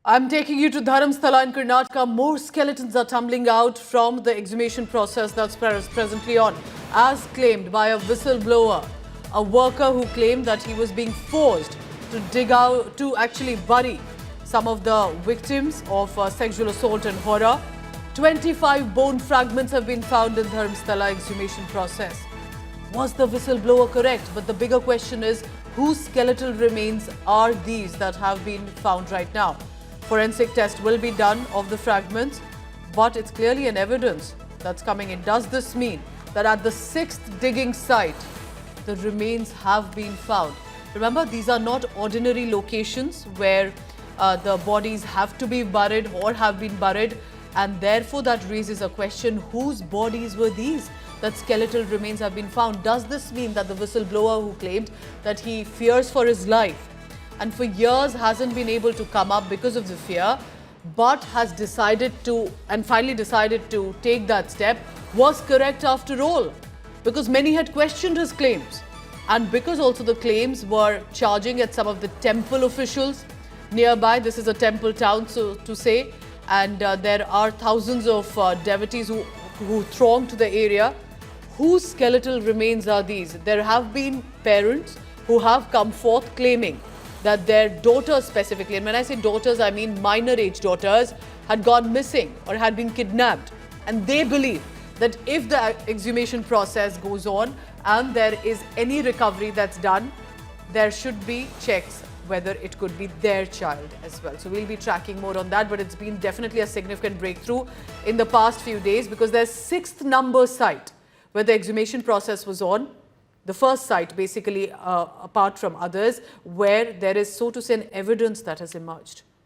I'm taking you to Dharamsthala in Karnataka. More skeletons are tumbling out from the exhumation process that's presently on, as claimed by a whistleblower, a worker who claimed that he was being forced to dig out, to actually bury some of the victims of sexual assault and horror. 25 bone fragments have been found in Dharamsthala exhumation process. Was the whistleblower correct? But the bigger question is, whose skeletal remains are these that have been found right now? Forensic test will be done of the fragments, but it's clearly an evidence that's coming in. Does this mean that at the 6th digging site, the remains have been found? Remember, these are not ordinary locations where the bodies have to be buried or have been buried, and therefore that raises a question: whose bodies were these that skeletal remains have been found? Does this mean that the whistleblower who claimed that he fears for his life and for years hasn't been able to come up because of the fear, but has decided to, and finally decided to take that step, was correct after all? Because many had questioned his claims, and because also the claims were charging at some of the temple officials nearby. This is a temple town, so to say, and there are thousands of devotees who throng to the area. Whose skeletal remains are these? There have been parents who have come forth claiming that their daughters specifically, and when I say daughters, I mean minor age daughters, had gone missing or had been kidnapped. And they believe that if the exhumation process goes on and there is any recovery that's done, there should be checks whether it could be their child as well. So we'll be tracking more on that, but it's been definitely a significant breakthrough in the past few days, because there's 6th number site where the exhumation process was on. The first site, basically, apart from others, where there is, so to say, an evidence that has emerged.